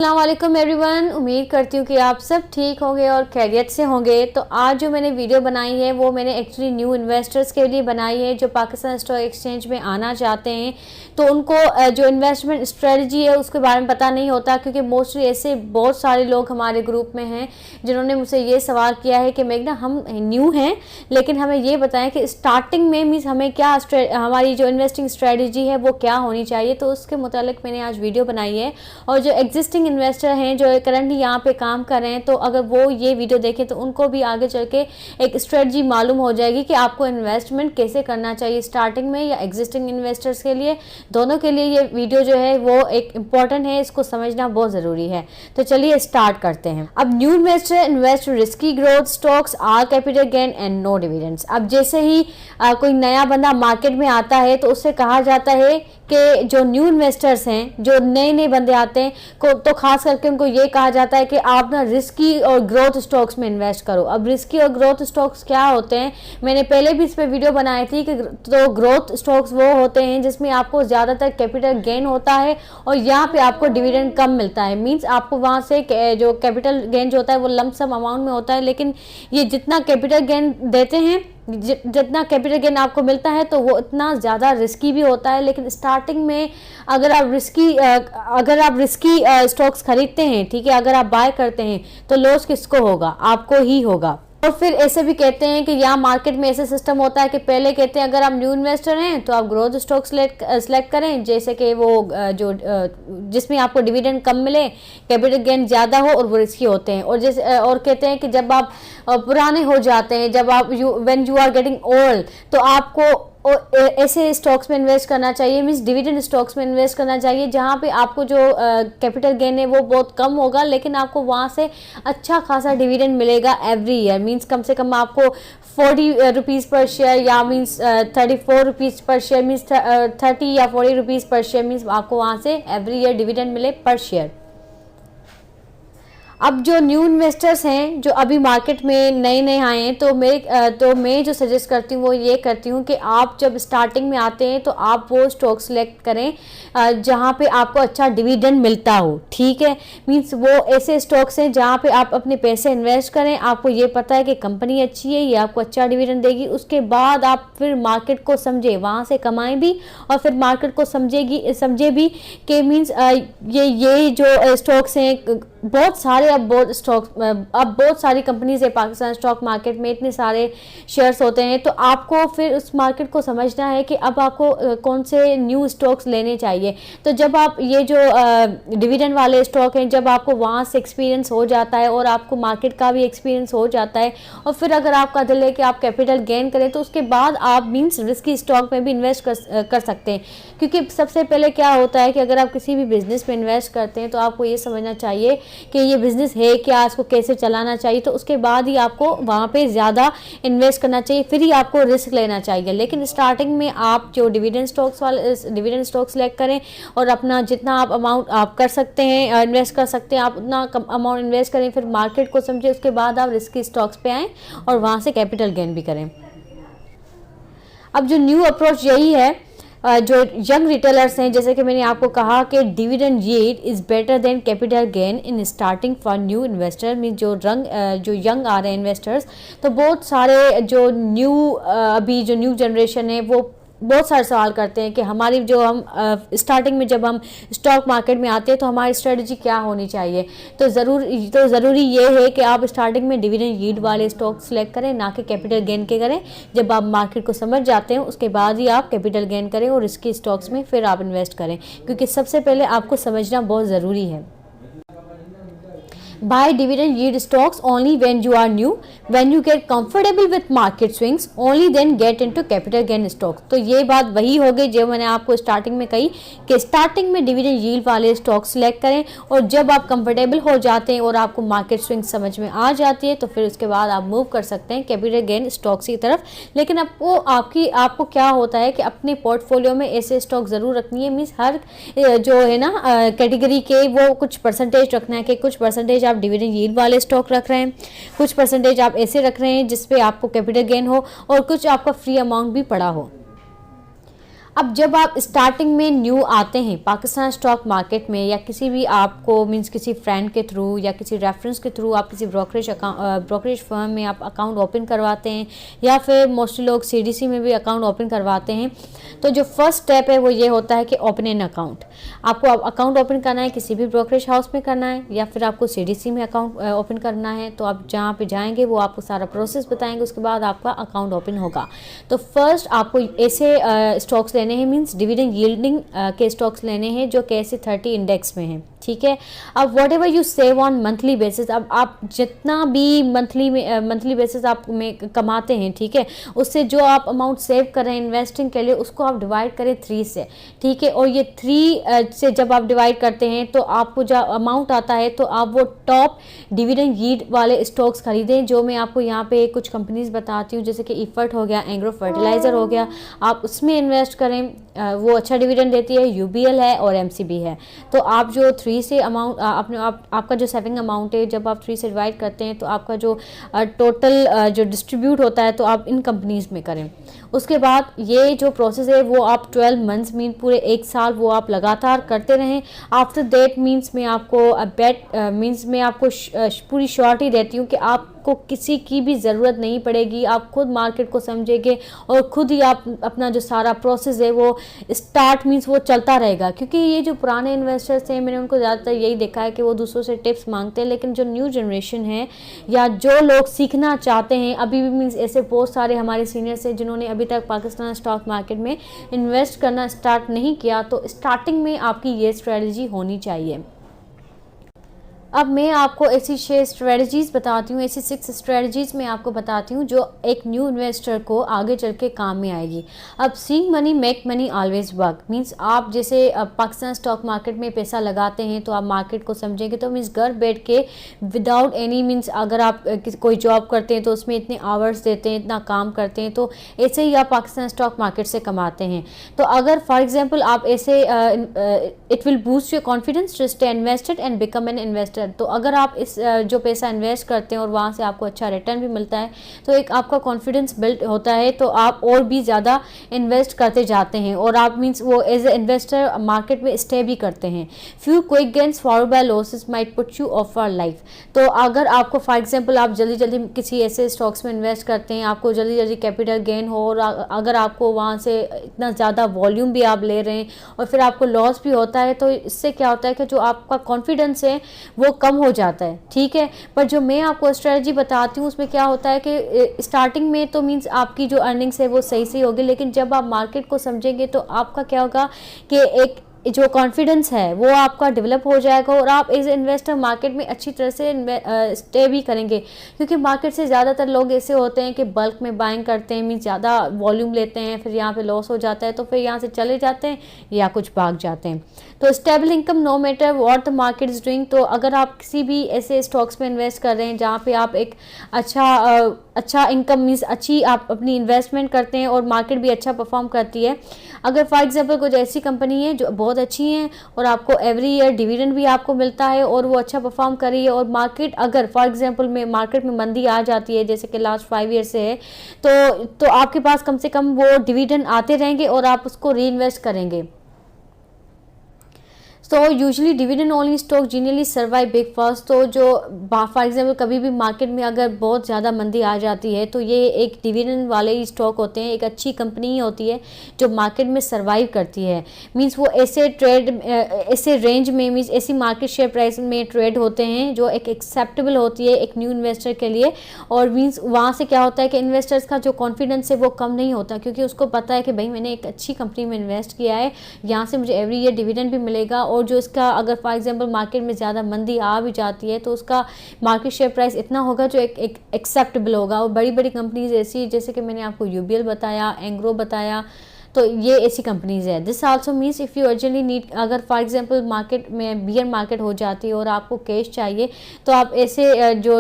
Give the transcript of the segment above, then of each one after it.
अस्सलामुअलैकुम एवरीवन, उम्मीद करती हूँ कि आप सब ठीक होंगे और खैरियत से होंगे। तो आज जो मैंने वीडियो बनाई है वो मैंने एक्चुअली न्यू इन्वेस्टर्स के लिए बनाई है जो पाकिस्तान स्टॉक एक्सचेंज में आना चाहते हैं। तो उनको जो इन्वेस्टमेंट स्ट्रेटजी है उसके बारे में पता नहीं होता, क्योंकि मोस्टली ऐसे बहुत सारे लोग हमारे ग्रुप में हैं जिन्होंने मुझसे ये सवाल किया है कि मेघना हम न्यू हैं लेकिन हमें ये बताएं कि स्टार्टिंग में मीन्स हमें क्या हमारी जो इन्वेस्टिंग स्ट्रेटजी है वो क्या होनी चाहिए। तो उसके मुतालिक मैंने आज वीडियो बनाई है। और जो एग्जिस्टिंग इन्वेस्टर हैं जो करंटली यहाँ पे काम कर रहे हैं, तो अगर वो ये वीडियो देखें तो उनको भी आगे चल के एक स्ट्रेटजी मालूम हो जाएगी कि आपको इन्वेस्टमेंट कैसे करना चाहिए, स्टार्टिंग में या एग्जिस्टिंग इन्वेस्टर्स के लिए, दोनों के लिए ये वीडियो जो है वो एक इम्पॉर्टेंट है, इसको समझना बहुत ज़रूरी है। तो चलिए स्टार्ट करते हैं। अब new investor invest risky growth stocks, are capital gain and no dividends. अब जैसे ही कोई नया बंदा मार्केट में आता है तो उससे कहा जाता है कि जो न्यू इन्वेस्टर्स हैं, जो नए बंदे आते हैं को तो खास करके उनको ये कहा जाता है कि आप ना रिस्की और ग्रोथ स्टॉक्स में इन्वेस्ट करो। अब रिस्की और ग्रोथ स्टॉक्स क्या होते हैं, मैंने पहले भी इस पर वीडियो बनाई थी कि तो ग्रोथ स्टॉक्स वो होते हैं जिसमें आपको ज़्यादातर कैपिटल गेन होता है और यहाँ पे आपको डिविडेंड कम मिलता है। मींस आपको वहाँ से जो कैपिटल गेन जो होता है वो लमसम अमाउंट में होता है, लेकिन ये जितना कैपिटल गेन देते हैं, जितना कैपिटल गेन आपको मिलता है तो वो इतना ज़्यादा रिस्की भी होता है। लेकिन स्टार्टिंग में अगर आप रिस्की स्टॉक्स खरीदते हैं, ठीक है, अगर आप बाय करते हैं तो लॉस किसको होगा? आपको ही होगा। और फिर ऐसे भी कहते हैं कि यहाँ मार्केट में ऐसे सिस्टम होता है कि पहले कहते हैं अगर आप न्यू इन्वेस्टर हैं तो आप ग्रोथ स्टॉक सेलेक्ट करें, जैसे कि वो जो जिसमें आपको डिविडेंड कम मिले, कैपिटल गेन ज़्यादा हो और वो रिस्की होते हैं। और जैसे और कहते हैं कि जब आप पुराने हो जाते हैं, जब आप when you are getting old, तो आपको और ऐसे स्टॉक्स में इन्वेस्ट करना चाहिए, मींस डिविडेंड स्टॉक्स में इन्वेस्ट करना चाहिए जहां पे आपको जो कैपिटल गेन है वो बहुत कम होगा, लेकिन आपको वहां से अच्छा खासा डिविडेंड मिलेगा एवरी ईयर। मींस कम से कम आपको 40 रुपीज़ पर शेयर या मींस 34 रुपीज़ पर शेयर, मींस 30 या 40 रुपीज़ पर शेयर, मींस आपको वहां से एवरी ईयर डिविडेंड मिले पर शेयर। अब जो न्यू इन्वेस्टर्स हैं जो अभी मार्केट में नए आए हैं, तो मैं जो सजेस्ट करती हूँ वो ये करती हूँ कि आप जब स्टार्टिंग में आते हैं तो आप वो स्टॉक सेलेक्ट करें जहाँ पे आपको अच्छा डिविडेंड मिलता हो, ठीक है। मींस वो ऐसे स्टॉक्स हैं जहाँ पे आप अपने पैसे इन्वेस्ट करें, आपको ये पता है कि कंपनी अच्छी है, ये आपको अच्छा डिविडेंड देगी। उसके बाद आप फिर मार्केट को समझे, वहाँ से कमाएं भी और फिर मार्केट को समझे भी कि मींस ये जो स्टॉक्स हैं बहुत सारे, अब बहुत सारी कंपनीज है पाकिस्तान स्टॉक मार्केट में, इतने सारे शेयर्स होते हैं। तो आपको फिर उस मार्केट को समझना है कि अब आपको कौन से न्यू स्टॉक्स लेने चाहिए। तो जब आप ये जो डिविडेंड वाले स्टॉक हैं, जब आपको वहाँ से एक्सपीरियंस हो जाता है और आपको मार्केट का भी एक्सपीरियंस हो जाता है और फिर अगर आपका दिल है कि आप कैपिटल गेन करें, तो उसके बाद आप मीन्स रिस्की स्टॉक में भी इन्वेस्ट कर सकते हैं। क्योंकि सबसे पहले क्या होता है कि अगर आप किसी भी बिजनेस में इन्वेस्ट करते हैं तो आपको ये समझना चाहिए कि ये बिज़नेस है क्या, इसको कैसे चलाना चाहिए, तो उसके बाद ही आपको वहाँ पे ज़्यादा इन्वेस्ट करना चाहिए, फिर ही आपको रिस्क लेना चाहिए। लेकिन स्टार्टिंग में आप जो डिविडेंड स्टॉक्स सेलेक्ट करें और अपना जितना आप अमाउंट आप कर सकते हैं, इन्वेस्ट कर सकते हैं, आप उतना अमाउंट इन्वेस्ट करें, फिर मार्केट को समझें, उसके बाद आप रिस्की स्टॉक्स पे आएँ और वहाँ से कैपिटल गेन भी करें। अब जो न्यू अप्रोच यही है, जो यंग रिटेलर्स हैं, जैसे कि मैंने आपको कहा कि dividend yield is better than capital gain in starting for new investor. Mean जो यंग आ रहे हैं इन्वेस्टर्स, तो बहुत सारे जो अभी जो न्यू जनरेशन है वो बहुत सारे सवाल करते हैं कि हमारी जो हम स्टार्टिंग में जब हम स्टॉक मार्केट में आते हैं तो हमारी स्ट्रेटजी क्या होनी चाहिए। तो ज़रूरी ये है कि आप स्टार्टिंग में डिविडेंड यील्ड वाले स्टॉक सेलेक्ट करें, ना कि कैपिटल गेन के करें। जब आप मार्केट को समझ जाते हैं उसके बाद ही आप कैपिटल गेन करें और इसके स्टॉक्स में फिर आप इन्वेस्ट करें, क्योंकि सबसे पहले आपको समझना बहुत ज़रूरी है। Buy dividend yield stocks only when you are new. When you get comfortable with market swings, only then get into capital gain stocks. तो ये बात वही हो गई जो मैंने आपको स्टार्टिंग में कही कि स्टार्टिंग में डिविडेंड यील्ड वाले स्टॉक सिलेक्ट करें और जब आप कंफर्टेबल हो जाते हैं और आपको मार्केट स्विंग समझ में आ जाती है तो फिर उसके बाद आप मूव कर सकते हैं कैपिटल गेन स्टॉक्स की तरफ। लेकिन आपको क्या होता है कि अपने पोर्टफोलियो में ऐसे स्टॉक ज़रूर रखनी है। मीन्स हर जो है ना कैटेगरी के वो कुछ परसेंटेज रखना है कि कुछ परसेंटेज आप डिविडेंड यील्ड वाले स्टॉक रख रहे हैं, कुछ परसेंटेज आप ऐसे रख रहे हैं जिसपे आपको कैपिटल गेन हो और कुछ आपका फ्री अमाउंट भी पड़ा हो। अब जब आप स्टार्टिंग में न्यू आते हैं पाकिस्तान स्टॉक मार्केट में, या किसी भी आपको मींस किसी फ्रेंड के थ्रू या किसी रेफरेंस के थ्रू आप किसी ब्रोकरेज फर्म में आप अकाउंट ओपन करवाते हैं, या फिर मोस्टली लोग सीडीसी में भी अकाउंट ओपन करवाते हैं, तो जो फर्स्ट स्टेप है वो ये होता है कि ओपन एन अकाउंट। आपको अकाउंट ओपन करना है, किसी भी ब्रोकरेज हाउस में करना है या फिर आपको सीडीसी में अकाउंट ओपन करना है, तो आप जहाँ पे जाएंगे वो आपको सारा प्रोसेस बताएंगे, उसके बाद आपका अकाउंट ओपन होगा। तो फर्स्ट आपको ऐसे स्टॉक्स लेने हैं, मींस डिविडेंड यील्डिंग के स्टॉक्स लेने हैं जो कि ऐसे 30 इंडेक्स में हैं, ठीक है। अब what ever you save on monthly basis, अब आप जितना भी मंथली बेसिस आप में कमाते हैं, ठीक है, उससे जो आप अमाउंट सेव कर रहे हैं इन्वेस्टिंग के लिए, उसको आप डिवाइड करें 3 से, ठीक है। और ये 3 से जब आप डिवाइड करते हैं तो आपको जो अमाउंट आता है, तो आप वो टॉप डिविडेंड यील्ड वाले स्टॉक्स खरीदें, जो मैं आपको यहाँ पे कुछ कंपनीज बताती हूँ, जैसे कि इफर्ट हो गया, एंग्रो फर्टिलाइज़र हो गया, आप उसमें इन्वेस्ट करें, वो अच्छा डिविडेंड देती है, यूबीएल है और एमसीबी है। तो आप जो 3 से अमाउंट आपका जो सेविंग अमाउंट है, जब आप 3 से डिवाइड करते हैं तो आपका जो टोटल जो डिस्ट्रीब्यूट होता है, तो आप इन कंपनीज में करें। उसके बाद ये जो प्रोसेस है वो आप 12 मंथ्स मीन पूरे 1 साल वो आप लगातार करते रहें। आफ्टर दैट मीन्स मैं आपको पूरी श्योरिटी देती हूँ कि आपको किसी की भी ज़रूरत नहीं पड़ेगी, आप खुद मार्केट को समझेंगे और खुद ही आप अपना जो सारा प्रोसेस है वो स्टार्ट मीन्स वो चलता रहेगा। क्योंकि ये जो पुराने इन्वेस्टर्स हैं, मैंने उनको ज़्यादातर यही देखा है कि वो दूसरों से टिप्स मांगते हैं, लेकिन जो न्यू जनरेशन है या जो लोग सीखना चाहते हैं, अभी भी मीन्स ऐसे बहुत सारे हमारे सीनियर्स हैं जिन्होंने अभी तक पाकिस्तान स्टॉक मार्केट में इन्वेस्ट करना स्टार्ट नहीं किया, तो स्टार्टिंग में आपकी ये स्ट्रेटजी होनी चाहिए। अब मैं आपको ऐसी 6 स्ट्रेटजीज़ बताती हूँ, ऐसी 6 स्ट्रेटजीज़ मैं आपको बताती हूँ जो एक न्यू इन्वेस्टर को आगे चल के काम में आएगी। अब seeing money make money always work means आप जैसे पाकिस्तान स्टॉक मार्केट में पैसा लगाते हैं तो आप मार्केट को समझेंगे, तो मीन्स घर बैठ के विदाउट एनी मीन्स अगर आप कोई जॉब करते हैं तो उसमें इतने आवर्स देते हैं, इतना काम करते हैं, तो ऐसे ही आप पाकिस्तान स्टॉक मार्केट से कमाते हैं। तो अगर फॉर एग्जाम्पल आप ऐसे it will boost your confidence to stay invested and become an investor. तो अगर आप इस जो पैसा इन्वेस्ट करते हैं और वहाँ से आपको अच्छा रिटर्न भी मिलता है, तो एक आपका कॉन्फिडेंस बिल्ड होता है, तो आप और भी ज़्यादा इन्वेस्ट करते जाते हैं और आप मीन्स वो एज ए इन्वेस्टर मार्केट में स्टे भी करते हैं। Few quick gains followed by losses might put you of for life. तो अगर आपको फॉर एग्जाम्पल आप जल्दी जल्दी किसी ऐसे स्टॉक्स में इन्वेस्ट करते हैं, आपको जल्दी जल्दी कैपिटल गेन हो और अगर आपको वहाँ से इतना ज़्यादा वॉल्यूम भी आप ले रहे हैं और फिर आपको लॉस भी होता है, तो इससे क्या होता है कि जो आपका कॉन्फिडेंस है वो कम हो जाता है, ठीक है। पर जो मैं आपको स्ट्रेटजी बताती हूँ उसमें क्या होता है कि स्टार्टिंग में तो मीन्स आपकी जो अर्निंग्स है वो सही सही होगी, लेकिन जब आप मार्केट को समझेंगे तो आपका क्या होगा कि एक जो कॉन्फिडेंस है वो आपका डेवलप हो जाएगा और आप एज ए इन्वेस्टर मार्केट में अच्छी तरह से स्टे भी करेंगे। क्योंकि मार्केट से ज़्यादातर लोग ऐसे होते हैं कि बल्क में बाइंग करते हैं, मीन्स ज़्यादा वॉल्यूम लेते हैं, फिर यहाँ पे लॉस हो जाता है तो फिर यहाँ से चले जाते हैं या कुछ भाग जाते हैं। तो stable income no matter what the market is doing. तो अगर आप किसी भी ऐसे स्टॉक्स में इन्वेस्ट कर रहे हैं जहाँ पे आप एक अच्छा इनकम मीन्स अच्छी आप अपनी इन्वेस्टमेंट करते हैं और मार्केट भी अच्छा परफॉर्म करती है, अगर फॉर एग्जांपल कुछ ऐसी कंपनी है जो बहुत अच्छी हैं और आपको एवरी ईयर डिविडेंड भी आपको मिलता है और वो अच्छा परफॉर्म कर रही है, और मार्केट अगर फॉर एग्जांपल में मार्केट में मंदी आ जाती है जैसे कि लास्ट 5 ईयर से है, तो आपके पास कम से कम वो डिविडेंड आते रहेंगे और आप उसको री इन्वेस्ट करेंगे। तो usually dividend only stock generally survive big first. तो जो फॉर एग्जांपल कभी भी मार्केट में अगर बहुत ज़्यादा मंदी आ जाती है तो ये एक डिविडेंड वाले ही स्टॉक होते हैं, एक अच्छी कंपनी ही होती है जो मार्केट में सर्वाइव करती है। मींस वो ऐसे रेंज में मींस ऐसी मार्केट शेयर प्राइस में ट्रेड होते हैं जो एक एक्सेप्टेबल होती है एक न्यू इन्वेस्टर के लिए। और मींस वहाँ से क्या होता है कि इन्वेस्टर्स का जो कॉन्फिडेंस है वो कम नहीं होता, क्योंकि उसको पता है कि भाई मैंने एक अच्छी कंपनी में इन्वेस्ट किया है, यहाँ से मुझे एवरी ईयर डिविडेंड भी मिलेगा। और जो इसका अगर फॉर एग्जांपल मार्केट में ज़्यादा मंदी आ भी जाती है तो उसका मार्केट शेयर प्राइस इतना होगा जो एक एक्सेप्टेबल होगा। और बड़ी बड़ी कंपनीज ऐसी जैसे कि मैंने आपको यूबीएल बताया, एंग्रो बताया, तो ये ऐसी कंपनीज है। This also means if you urgently need, अगर फॉर एग्जांपल मार्केट में बियर मार्केट हो जाती है और आपको कैश चाहिए तो आप ऐसे जो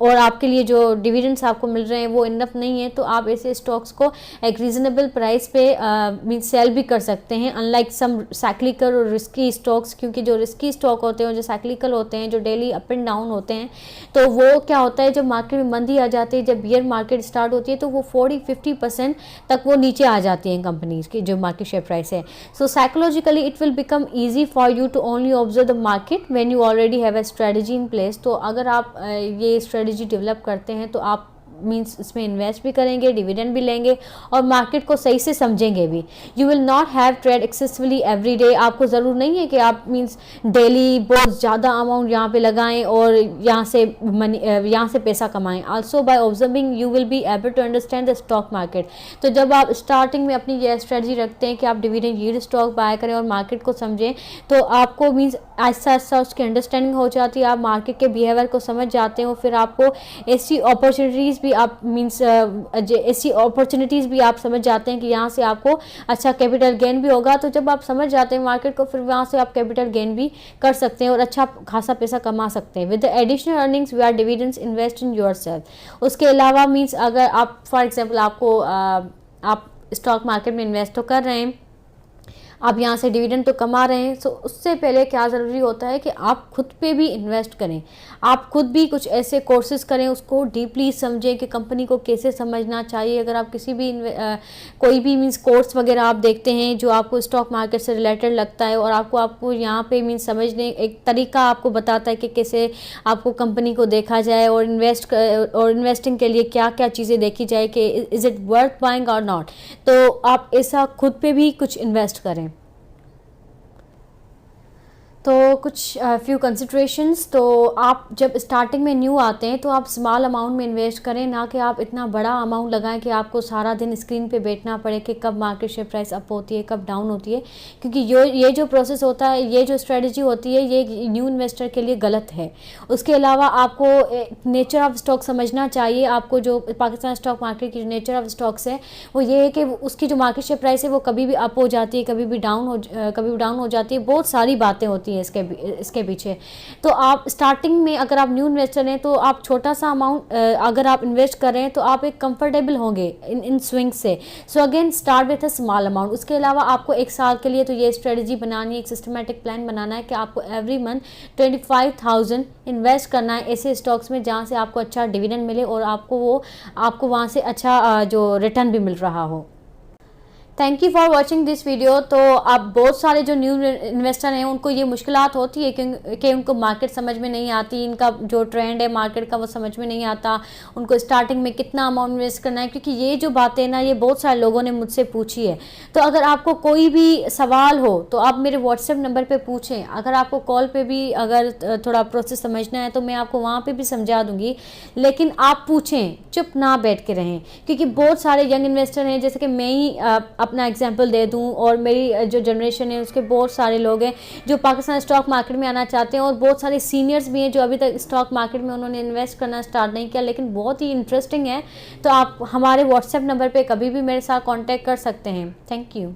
और आपके लिए जो डिविडेंड्स आपको मिल रहे हैं वो इनफ नहीं है, तो आप ऐसे स्टॉक्स को एक रीज़नेबल प्राइस पे मीन्स सेल भी कर सकते हैं, अनलाइक सम साइक्लिकल और रिस्की स्टॉक्स। क्योंकि जो रिस्की स्टॉक होते हैं, जो साइक्लिकल होते हैं, जो डेली अप एंड डाउन होते हैं, तो वो क्या होता है जब मार्केट में मंदी आ जाती है, जब बियर मार्केट स्टार्ट होती है तो वो 40-50% तक वो नीचे आ जाती हैं कंपनीज की जो मार्केट शेयर प्राइस है। So psychologically it will become easy for you to only observe the market when you already have a strategy in place. तो अगर आप ये स्ट्रेटजी डेवलप करते हैं तो आप मीन्स इसमें इन्वेस्ट भी करेंगे, डिविडेंड भी लेंगे और मार्केट को सही से समझेंगे भी। You will not have trade excessively every day. आपको ज़रूर नहीं है कि आप मीन्स डेली बहुत ज़्यादा अमाउंट यहाँ पे लगाएं और यहाँ से पैसा कमाएं। Also by observing you will be able to understand the stock market. तो जब आप स्टार्टिंग में अपनी ये स्ट्रेटजी रखते हैं कि आप डिविडेंड यील्ड स्टॉक बाय करें और मार्केट को समझें, तो आपको मीन्स ऐसा ऐसा उसकी अंडरस्टैंडिंग हो जाती है, आप मार्केट के बिहेवियर को समझ जाते हो। फिर आपको ऐसी अपॉर्चुनिटीज़ भी आप मीन्स ऐसी अपॉर्चुनिटीज़ भी आप समझ जाते हैं कि यहाँ से आपको अच्छा कैपिटल गेन भी होगा। तो जब आप समझ जाते हैं मार्केट को, फिर वहाँ से आप कैपिटल गेन भी कर सकते हैं और अच्छा खासा पैसा कमा सकते हैं। With the additional earnings we are dividends invest in yourself. उसके अलावा मीन्स अगर आप फॉर एग्जांपल आप स्टॉक मार्केट में इन्वेस्ट तो कर रहे हैं, आप यहाँ से डिविडेंड तो कमा रहे हैं, सो उससे पहले क्या ज़रूरी होता है कि आप खुद पे भी इन्वेस्ट करें। आप खुद भी कुछ ऐसे कोर्सेज करें, उसको डीपली समझें कि कंपनी को कैसे समझना चाहिए। अगर आप किसी भी कोई भी मीन्स कोर्स वगैरह आप देखते हैं जो आपको स्टॉक मार्केट से रिलेटेड लगता है और आपको यहाँ पे मीन्स समझने एक तरीका आपको बताता है कि कैसे आपको कंपनी को देखा जाए और इन्वेस्टिंग के लिए क्या क्या चीज़ें देखी जाए कि इज़ इट वर्थ बाइंग और नॉट। तो आप ऐसा खुद पे भी कुछ इन्वेस्ट करें। तो कुछ फ्यू कंसिडरेशंस। तो आप जब स्टार्टिंग में न्यू आते हैं तो आप स्मॉल अमाउंट में इन्वेस्ट करें, ना कि आप इतना बड़ा अमाउंट लगाएं कि आपको सारा दिन स्क्रीन पे बैठना पड़े कि कब मार्केट शेयर प्राइस अप होती है कब डाउन होती है, क्योंकि ये जो प्रोसेस होता है, ये जो स्ट्रेटजी होती है, ये न्यू इन्वेस्टर के लिए गलत है। उसके अलावा आपको नेचर ऑफ स्टॉक समझना चाहिए। आपको जो पाकिस्तान स्टॉक मार्केट की जो नेचर ऑफ स्टॉक्स है वो ये है कि उसकी जो मार्केट शेयर प्राइस है वो कभी भी अप हो जाती है, कभी भी डाउन हो जाती है। बहुत सारी बातें होती हैं इसके पीछे। तो आप स्टार्टिंग में अगर आप न्यू इन्वेस्टर हैं तो आप छोटा सा अमाउंट अगर आप इन्वेस्ट करें तो आप एक कंफर्टेबल होंगे इन स्विंग से। So again start with a small amount. उसके अलावा आपको एक साल के लिए तो ये स्ट्रेटजी बनानी है, एक सिस्टमेटिक प्लान बनाना है कि आपको एवरी मंथ 25,000 इन्वेस्ट करना है ऐसे स्टॉक्स में जहाँ से आपको अच्छा डिविडेंड मिले और आपको वहाँ से अच्छा जो रिटर्न भी मिल रहा हो। Thank you for watching this video. तो आप बहुत सारे जो न्यू इन्वेस्टर हैं उनको ये मुश्किलात होती है कि उनको मार्केट समझ में नहीं आती, इनका जो ट्रेंड है मार्केट का वो समझ में नहीं आता, उनको स्टार्टिंग में कितना अमाउंट इन्वेस्ट करना है, क्योंकि ये जो बातें ना ये बहुत सारे लोगों ने मुझसे पूछी है। तो अगर आपको कोई भी सवाल हो तो आप मेरे व्हाट्सएप नंबर पर पूछें। अगर आपको कॉल पर भी अगर थोड़ा प्रोसेस समझना है तो मैं आपको वहाँ पर भी समझा दूँगी, लेकिन आप पूछें, चुप ना बैठ के रहें, क्योंकि बहुत सारे यंग इन्वेस्टर हैं, जैसे कि मैं ही अपना एग्जांपल दे दूं और मेरी जो जनरेशन है उसके बहुत सारे लोग हैं जो पाकिस्तान स्टॉक मार्केट में आना चाहते हैं और बहुत सारे सीनियर्स भी हैं जो अभी तक स्टॉक मार्केट में उन्होंने इन्वेस्ट करना स्टार्ट नहीं किया, लेकिन बहुत ही इंटरेस्टिंग है। तो आप हमारे व्हाट्सएप नंबर पे कभी भी मेरे साथ कांटेक्ट कर सकते हैं। Thank you.